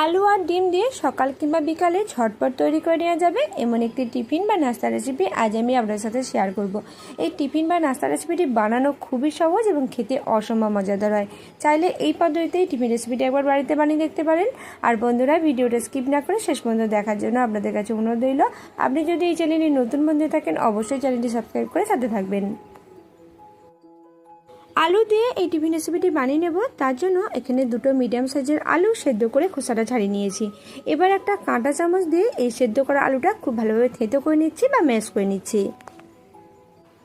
আলু আর ডিম দিয়ে সকাল কিংবা বিকালে ঝটপট তৈরি করে নেওয়া যাবে এমন একটি টিফিন বা নাস্তা রেসিপি আজ আমি আপনাদের সাথে শেয়ার করব। এই টিফিন বা নাস্তা রেসিপিটি বানানো খুবই সহজ এবং খেতে অসম্ভব মজাদার হয়। চাইলে এই পদ্ধতিতে টিফিন রেসিপিটি একবার বাড়িতে বানিয়ে দেখতে পারেন। আর বন্ধুরা, ভিডিওটা স্কিপ না করে শেষ পর্যন্ত দেখার জন্য আপনাদের কাছে অনুরোধ রইল, আপনি যদি এই চ্যানেলে নতুন বন্ধু থাকেন অবশ্যই চ্যানেলটি সাবস্ক্রাইব করে সাথে থাকবেন। আলু দিয়ে এই টিফিন রেসিপিটি বানিয়ে নেব। তার জন্য এখানে দুটো মিডিয়াম সাইজের আলু সেদ্ধ করে খোসাটা ছাড়িয়ে নিয়েছি। এবার একটা কাঁটা চামচ দিয়ে এই সেদ্ধ করা আলুটা খুব ভালোভাবে থেঁতো করে নিচ্ছি বা ম্যাশ করে নিচ্ছি।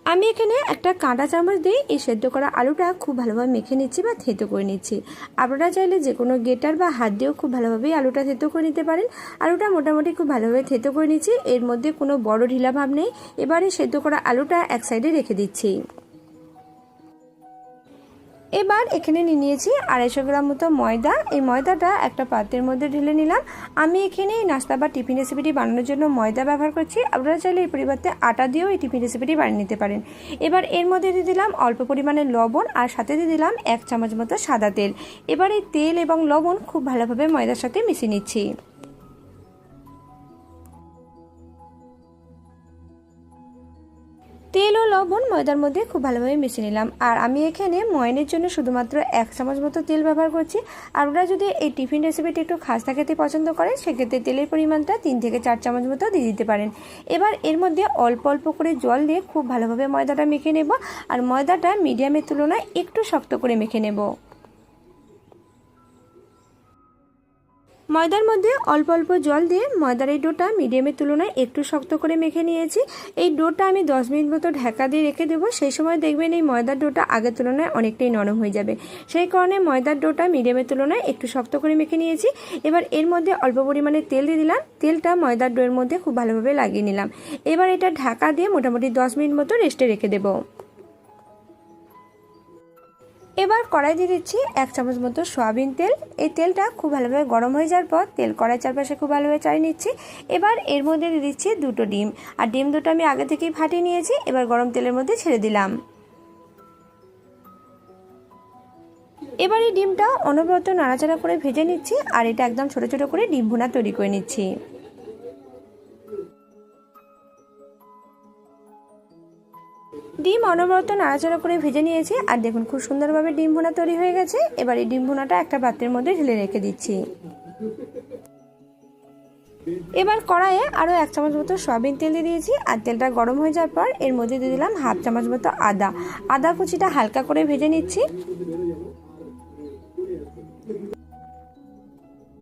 আমি এখানে একটা কাঁটা চামচ দিয়ে এই সেদ্ধ করা আলুটা খুব ভালোভাবে মেখে নিচ্ছি বা থেঁতো করে নিচ্ছি। আপনারা চাইলে যে কোনো গ্রেটার বা হাত দিয়েও খুব ভালোভাবেই আলুটা থেঁতো করে নিতে পারেন। আলুটা মোটামুটি খুব ভালোভাবে থেঁতো করে নিচ্ছি, এর মধ্যে কোনো বড় ঢিলা ভাব নেই। এবারে সেদ্ধ করা আলুটা এক সাইডে রেখে দিচ্ছি। এবার এখানে নিয়ে নিয়েছি 250 গ্রাম মতো ময়দা। এই ময়দাটা একটা পাত্রের মধ্যে ঢেলে নিলাম। আমি এখানে নাস্তা বা টিফিন রেসিপিটি বানানোর জন্য ময়দা ব্যবহার করছি। আপনারা চাইলে এর পরিবর্তে আটা দিয়েও এই টিফিন রেসিপিটি বানিয়ে নিতে পারেন। এবার এর মধ্যে দিয়ে দিলাম অল্প পরিমাণে লবণ আর সাথে দিয়ে দিলাম 1 চামচ মতো সাদা তেল। এবার এই তেল এবং লবণ খুব ভালোভাবে ময়দার সাথে মিশিয়ে নিচ্ছি। তেল ও লবণ ময়দার মধ্যে খুব ভালোভাবে মিশিয়ে নিলাম। আর আমি এখানে ময়ানের জন্য শুধুমাত্র 1 চামচ মতো তেল ব্যবহার করছি। আপনারা যদি এই টিফিন রেসিপিটি একটু খাস্তা খেতে পছন্দ করেন সেক্ষেত্রে তেলের পরিমাণটা 3 থেকে 4 চামচ মতো দিয়ে দিতে পারেন। এবার এর মধ্যে অল্প অল্প করে জল দিয়ে খুব ভালোভাবে ময়দাটা মেখে নেব। আর ময়দাটা মিডিয়ামের তুলনায় একটু শক্ত করে মেখে নেব। ময়দার মধ্যে অল্প অল্প জল দিয়ে ময়দার এই ডোটা মিডিয়ামের তুলনায় একটু শক্ত করে মেখে নিয়েছি। এই ডোটা আমি 10 মিনিট মতো ঢাকা দিয়ে রেখে দেবো। সেই সময় দেখবেন এই ময়দার ডোটা আগের তুলনায় অনেকটাই নরম হয়ে যাবে। সেই কারণে ময়দার ডোটা মিডিয়ামের তুলনায় একটু শক্ত করে মেখে নিয়েছি। এবার এর মধ্যে অল্প পরিমাণে তেল দিয়ে দিলাম। তেলটা ময়দার ডোয়ের মধ্যে খুব ভালোভাবে লাগিয়ে নিলাম। এবার এটা ঢাকা দিয়ে মোটামুটি 10 মিনিট মতো রেস্টে রেখে দেবো। এবার কড়াই দিয়ে দিচ্ছি 1 চামচ মতো সয়াবিন তেল। এই তেলটা খুব ভালোভাবে গরম হয়ে যাওয়ার পর তেল কড়াইয়ের চারপাশে খুব ভালোভাবে চালিয়ে নিচ্ছি। এবার এর মধ্যে দিয়ে দিচ্ছি দুটো ডিম। আর ডিম দুটো আমি আগে থেকেই ফাটিয়ে নিয়েছি। এবার গরম তেলের মধ্যে ছেড়ে দিলাম। এবার এই ডিমটা অনবরত নাড়াচাড়া করে ভেজে নিচ্ছি। আর এটা একদম ছোট ছোট করে ডিম ভুনা তৈরি করে নিচ্ছি। ডিম অনবরত নাড়াচাড়া করে ভেজে নিয়েছি। আর দেখুন খুব সুন্দরভাবে ডিম ভুনা তৈরি হয়ে গেছে। এবার এই ডিম ভুনাটা একটা পাত্রের মধ্যে ঢেলে রেখে দিচ্ছি। এবার কড়াইয়ে আরও 1 চামচ মতো সয়াবিন তেল দিয়ে দিয়েছি। আর তেলটা গরম হয়ে যাওয়ার পর এর মধ্যে দিয়ে দিলাম 1/2 চামচ মতো আদা কুচিটা হালকা করে ভেজে নিচ্ছি।